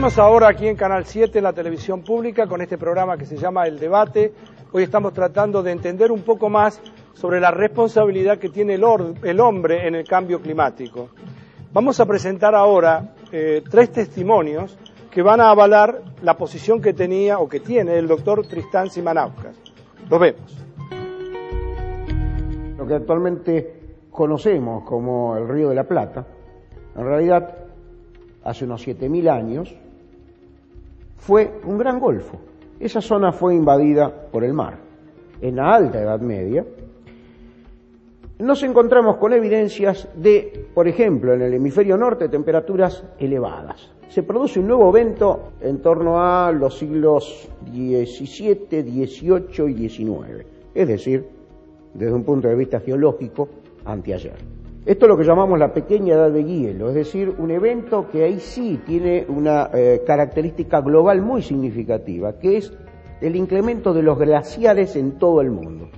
Seguimos ahora aquí en Canal 7, en la televisión pública, con este programa que se llama El Debate. Hoy estamos tratando de entender un poco más sobre la responsabilidad que tiene el hombre en el cambio climático. Vamos a presentar ahora 3 testimonios que van a avalar la posición que tenía o que tiene el doctor Tristán Simanauskas. Los vemos. Lo que actualmente conocemos como el Río de la Plata, en realidad, hace unos 7.000 años, fue un gran golfo. Esa zona fue invadida por el mar. En la alta Edad Media, nos encontramos con evidencias de, por ejemplo, en el hemisferio norte, temperaturas elevadas. Se produce un nuevo evento en torno a los siglos XVII, XVIII y XIX, es decir, desde un punto de vista geológico, anteayer. Esto es lo que llamamos la pequeña edad de hielo, es decir, un evento que ahí sí tiene una característica global muy significativa, que es el incremento de los glaciares en todo el mundo.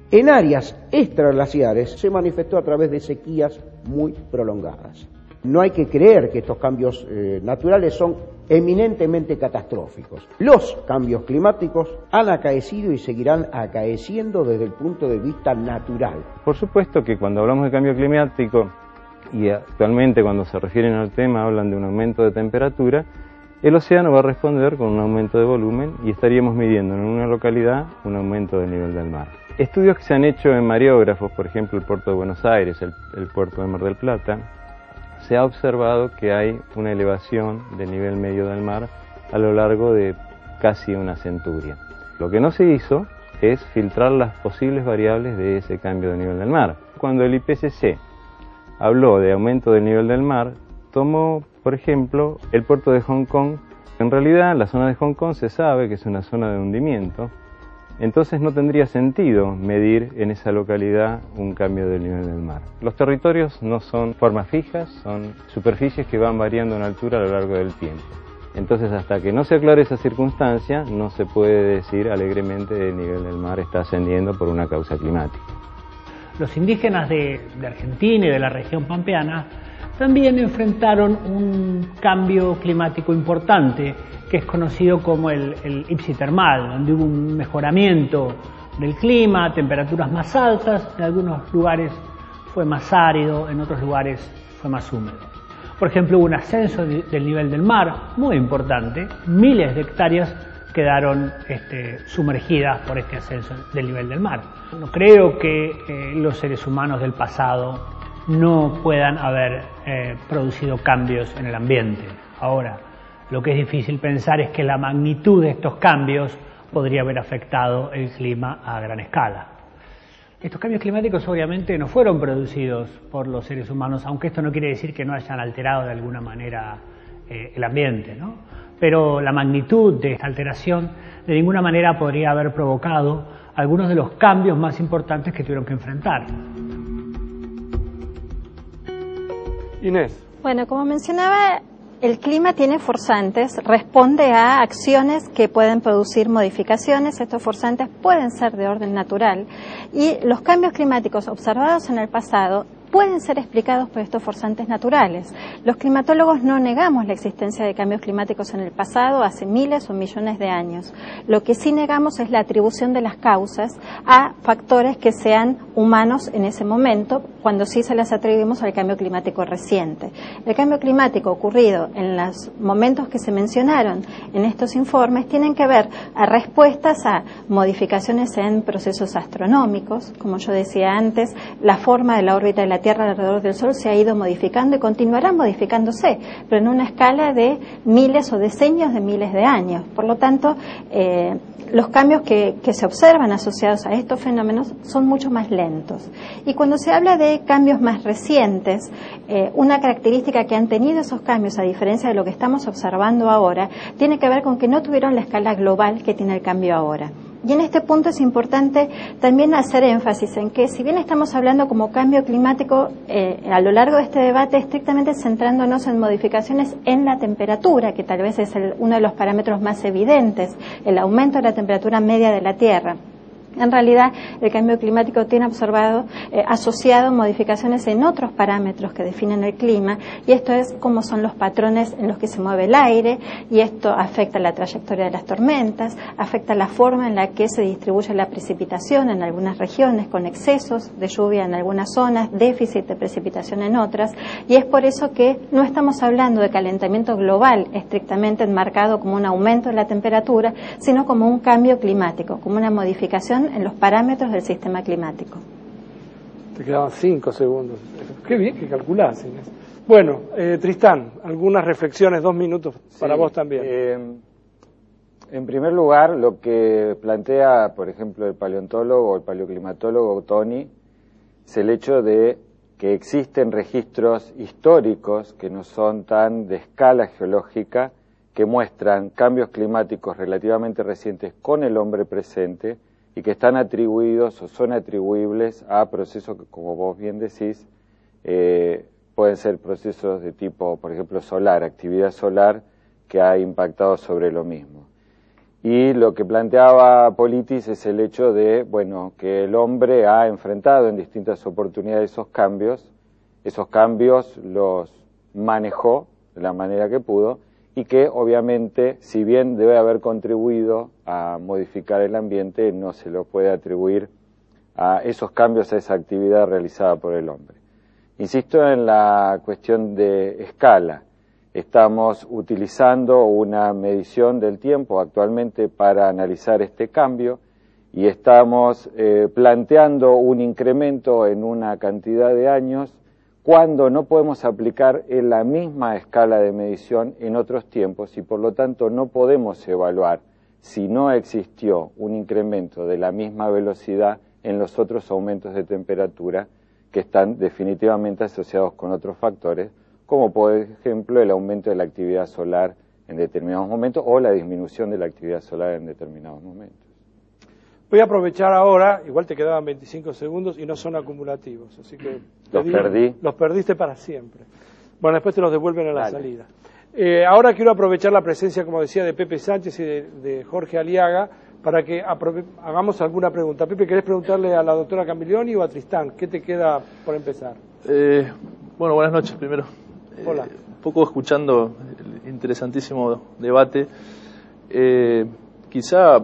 En áreas extraglaciares se manifestó a través de sequías muy prolongadas. No hay que creer que estos cambios naturales son eminentemente catastróficos. Los cambios climáticos han acaecido y seguirán acaeciendo desde el punto de vista natural. Por supuesto que cuando hablamos de cambio climático, y actualmente cuando se refieren al tema hablan de un aumento de temperatura, el océano va a responder con un aumento de volumen y estaríamos midiendo en una localidad un aumento del nivel del mar. Estudios que se han hecho en mareógrafos, por ejemplo el puerto de Buenos Aires, el puerto de Mar del Plata, se ha observado que hay una elevación del nivel medio del mar a lo largo de casi una centuria. Lo que no se hizo es filtrar las posibles variables de ese cambio de nivel del mar. Cuando el IPCC habló de aumento del nivel del mar, tomó, por ejemplo, el puerto de Hong Kong. En realidad, la zona de Hong Kong se sabe que es una zona de hundimiento, entonces no tendría sentido medir en esa localidad un cambio del nivel del mar. Los territorios no son formas fijas, son superficies que van variando en altura a lo largo del tiempo. Entonces, hasta que no se aclare esa circunstancia, no se puede decir alegremente que el nivel del mar está ascendiendo por una causa climática. Los indígenas de Argentina y de la región pampeana también enfrentaron un cambio climático importante que es conocido como el ipsitermal, donde hubo un mejoramiento del clima, temperaturas más altas, en algunos lugares fue más árido, en otros lugares fue más húmedo. Por ejemplo, hubo un ascenso del nivel del mar muy importante, miles de hectáreas quedaron sumergidas por este ascenso del nivel del mar. No creo que los seres humanos del pasado no puedan haber producido cambios en el ambiente. Ahora, lo que es difícil pensar es que la magnitud de estos cambios podría haber afectado el clima a gran escala. Estos cambios climáticos obviamente no fueron producidos por los seres humanos, aunque esto no quiere decir que no hayan alterado de alguna manera el ambiente, ¿no? Pero la magnitud de esta alteración de ninguna manera podría haber provocado algunos de los cambios más importantes que tuvieron que enfrentar. Inés. Bueno, como mencionaba, el clima tiene forzantes, responde a acciones que pueden producir modificaciones. Estos forzantes pueden ser de orden natural y los cambios climáticos observados en el pasado pueden ser explicados por estos forzantes naturales. Los climatólogos no negamos la existencia de cambios climáticos en el pasado, hace miles o millones de años. Lo que sí negamos es la atribución de las causas a factores que sean humanos en ese momento, cuando sí se las atribuimos al cambio climático reciente. El cambio climático ocurrido en los momentos que se mencionaron en estos informes tienen que ver a respuestas a modificaciones en procesos astronómicos. Como yo decía antes, la forma de la órbita de la Tierra alrededor del Sol se ha ido modificando y continuará modificándose, pero en una escala de miles o decenios de miles de años. Por lo tanto, los cambios que se observan asociados a estos fenómenos son mucho más lentos. Y cuando se habla de cambios más recientes, una característica que han tenido esos cambios, a diferencia de lo que estamos observando ahora, tiene que ver con que no tuvieron la escala global que tiene el cambio ahora. Y en este punto es importante también hacer énfasis en que, si bien estamos hablando como cambio climático a lo largo de este debate, estrictamente centrándonos en modificaciones en la temperatura, que tal vez es uno de los parámetros más evidentes, el aumento de la temperatura media de la Tierra. En realidad, el cambio climático tiene asociado modificaciones en otros parámetros que definen el clima, y esto es cómo son los patrones en los que se mueve el aire, y esto afecta la trayectoria de las tormentas, afecta la forma en la que se distribuye la precipitación en algunas regiones, con excesos de lluvia en algunas zonas, déficit de precipitación en otras, y es por eso que no estamos hablando de calentamiento global estrictamente enmarcado como un aumento de la temperatura, sino como un cambio climático, como una modificación en los parámetros del sistema climático. Te quedaban 5 segundos. Qué bien que calculás, Inés. Bueno, Tristán, algunas reflexiones, 2 minutos para vos también. En primer lugar, lo que plantea, por ejemplo, el paleontólogo o el paleoclimatólogo Tony, es el hecho de que existen registros históricos que no son tan de escala geológica, que muestran cambios climáticos relativamente recientes con el hombre presente y que están atribuidos o son atribuibles a procesos que, como vos bien decís, pueden ser procesos de tipo, por ejemplo, solar, actividad solar que ha impactado sobre lo mismo. Y lo que planteaba Politis es el hecho de, bueno, que el hombre ha enfrentado en distintas oportunidades esos cambios los manejó de la manera que pudo, y que obviamente, si bien debe haber contribuido a modificar el ambiente, no se lo puede atribuir a esos cambios, a esa actividad realizada por el hombre. Insisto en la cuestión de escala. Estamos utilizando una medición del tiempo actualmente para analizar este cambio y estamos planteando un incremento en una cantidad de años cuando no podemos aplicar en la misma escala de medición en otros tiempos y por lo tanto no podemos evaluar si no existió un incremento de la misma velocidad en los otros aumentos de temperatura que están definitivamente asociados con otros factores, como por ejemplo el aumento de la actividad solar en determinados momentos o la disminución de la actividad solar en determinados momentos. Voy a aprovechar ahora, igual te quedaban 25 segundos y no son acumulativos, así que los perdiste para siempre. Bueno, después te los devuelven a la salida. Ahora quiero aprovechar la presencia, como decía, de Pepe Sánchez y de Jorge Aliaga para que hagamos alguna pregunta. Pepe, ¿querés preguntarle a la doctora Camillioni o a Tristán? ¿Qué te queda por empezar? Bueno, buenas noches primero. Hola. Un poco escuchando el interesantísimo debate. Quizá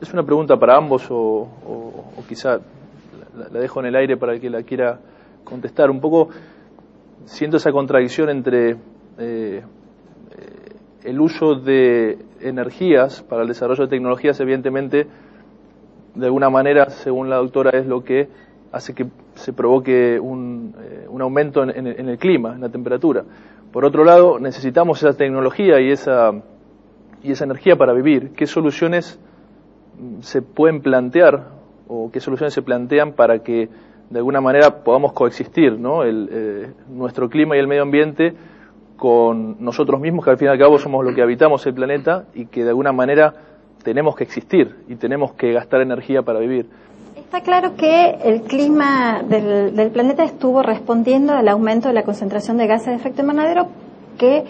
es una pregunta para ambos o quizá la dejo en el aire para el que la quiera contestar. Un poco siento esa contradicción entre el uso de energías para el desarrollo de tecnologías, evidentemente, de alguna manera, según la doctora, es lo que hace que se provoque un aumento en el clima, en la temperatura. Por otro lado, necesitamos esa tecnología y esa energía para vivir. ¿Qué soluciones se pueden plantear o qué soluciones se plantean para que de alguna manera podamos coexistir, ¿no? Nuestro clima y el medio ambiente con nosotros mismos, que al fin y al cabo somos lo que habitamos el planeta y que de alguna manera tenemos que existir y tenemos que gastar energía para vivir? Está claro que el clima del planeta estuvo respondiendo al aumento de la concentración de gases de efecto invernadero que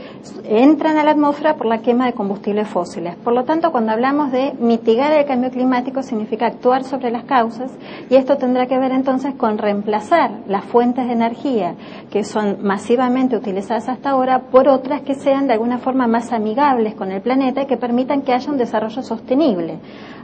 entran a la atmósfera por la quema de combustibles fósiles. Por lo tanto, cuando hablamos de mitigar el cambio climático, significa actuar sobre las causas, y esto tendrá que ver entonces con reemplazar las fuentes de energía que son masivamente utilizadas hasta ahora por otras que sean de alguna forma más amigables con el planeta y que permitan que haya un desarrollo sostenible.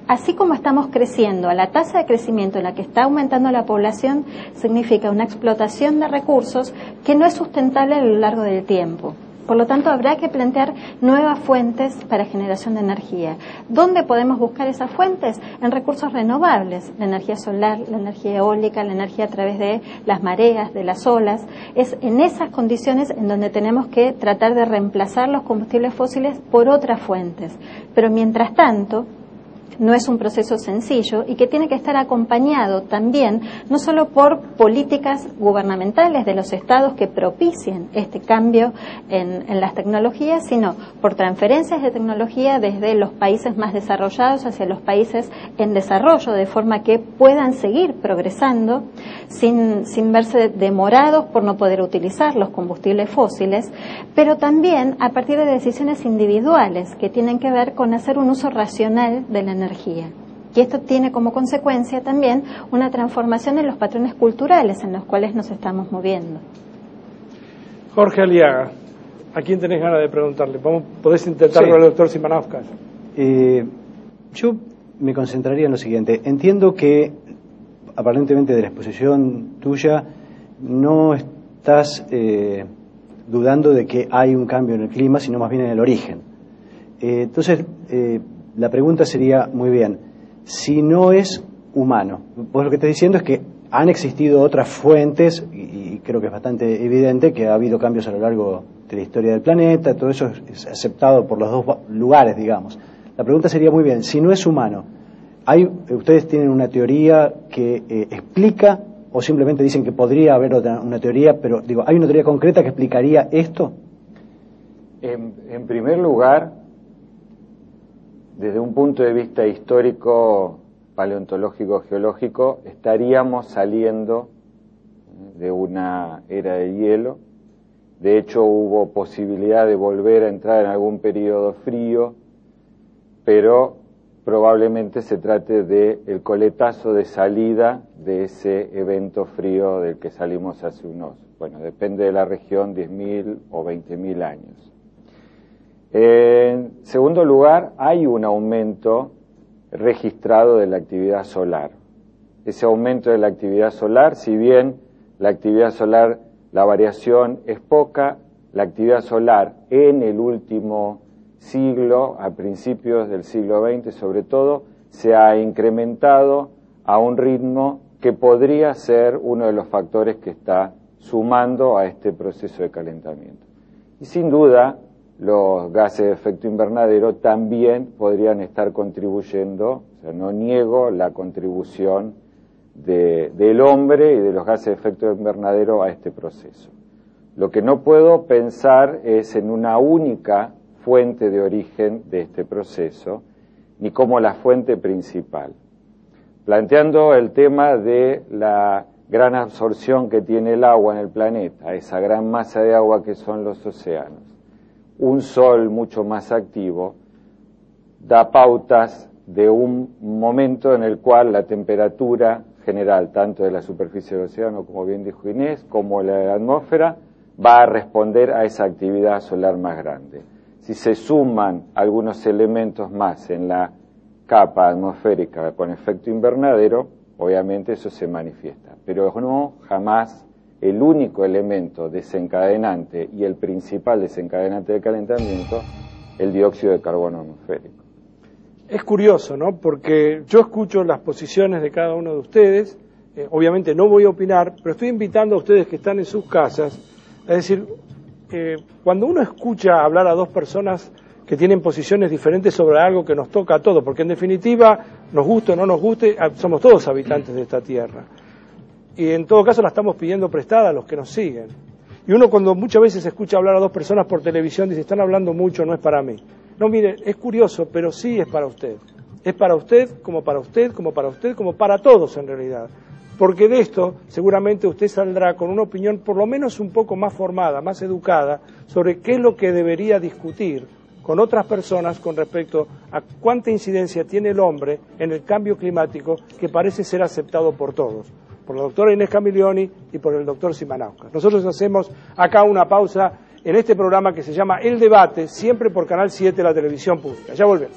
Así como estamos creciendo a la tasa de crecimiento en la que está aumentando la población, significa una explotación de recursos que no es sustentable a lo largo del tiempo. Por lo tanto, habrá que plantear nuevas fuentes para generación de energía. ¿Dónde podemos buscar esas fuentes? En recursos renovables, la energía solar, la energía eólica, la energía a través de las mareas, de las olas. Es en esas condiciones en donde tenemos que tratar de reemplazar los combustibles fósiles por otras fuentes. Pero mientras tanto, no es un proceso sencillo y que tiene que estar acompañado también no solo por políticas gubernamentales de los estados que propicien este cambio en las tecnologías, sino por transferencias de tecnología desde los países más desarrollados hacia los países en desarrollo, de forma que puedan seguir progresando sin verse demorados por no poder utilizar los combustibles fósiles, pero también a partir de decisiones individuales que tienen que ver con hacer un uso racional de la energía, que esto tiene como consecuencia también una transformación en los patrones culturales en los cuales nos estamos moviendo. Jorge Aliaga, ¿a quién tenés ganas de preguntarle? ¿Podés intentar con el doctor Szymanowska? Yo me concentraría en lo siguiente. Entiendo que aparentemente de la exposición tuya no estás dudando de que hay un cambio en el clima, sino más bien en el origen. Entonces, la pregunta sería, muy bien, si no es humano, vos lo que estás diciendo es que han existido otras fuentes, y creo que es bastante evidente que ha habido cambios a lo largo de la historia del planeta, todo eso es aceptado por los dos lugares, digamos. La pregunta sería, muy bien, si no es humano, ¿ustedes tienen una teoría que explica, o simplemente dicen que podría haber una teoría, pero digo, ¿hay una teoría concreta que explicaría esto? En primer lugar, desde un punto de vista histórico, paleontológico, geológico, estaríamos saliendo de una era de hielo. De hecho, hubo posibilidad de volver a entrar en algún periodo frío, pero probablemente se trate del coletazo de salida de ese evento frío del que salimos hace depende de la región, 10.000 o 20.000 años. En segundo lugar, hay un aumento registrado de la actividad solar. Ese aumento de la actividad solar, si bien la actividad solar, la variación es poca, la actividad solar en el último siglo, a principios del siglo XX sobre todo, se ha incrementado a un ritmo que podría ser uno de los factores que está sumando a este proceso de calentamiento. Y sin duda, los gases de efecto invernadero también podrían estar contribuyendo, o sea, no niego la contribución del hombre y de los gases de efecto invernadero a este proceso. Lo que no puedo pensar es en una única fuente de origen de este proceso, ni como la fuente principal. Planteando el tema de la gran absorción que tiene el agua en el planeta, esa gran masa de agua que son los océanos, un sol mucho más activo da pautas de un momento en el cual la temperatura general, tanto de la superficie del océano, como bien dijo Inés, como la de la atmósfera, va a responder a esa actividad solar más grande. Si se suman algunos elementos más en la capa atmosférica con efecto invernadero, obviamente eso se manifiesta, pero no jamás el único elemento desencadenante y el principal desencadenante del calentamiento, el dióxido de carbono atmosférico. Es curioso, ¿no? Porque yo escucho las posiciones de cada uno de ustedes, obviamente no voy a opinar, pero estoy invitando a ustedes que están en sus casas, es decir, cuando uno escucha hablar a dos personas que tienen posiciones diferentes sobre algo que nos toca a todos, porque en definitiva, nos guste o no nos guste, somos todos habitantes de esta tierra. Y en todo caso la estamos pidiendo prestada a los que nos siguen. Y uno cuando muchas veces escucha hablar a dos personas por televisión dice, están hablando mucho, no es para mí. No, mire, es curioso, pero sí es para usted. Es para usted, como para usted, como para usted, como para todos en realidad. Porque de esto seguramente usted saldrá con una opinión por lo menos un poco más formada, más educada, sobre qué es lo que debería discutir con otras personas con respecto a cuánta incidencia tiene el hombre en el cambio climático que parece ser aceptado por todos, por la doctora Inés Camillioni y por el doctor Szymanowska. Nosotros hacemos acá una pausa en este programa que se llama El Debate, siempre por Canal 7, la televisión pública. Ya volvemos.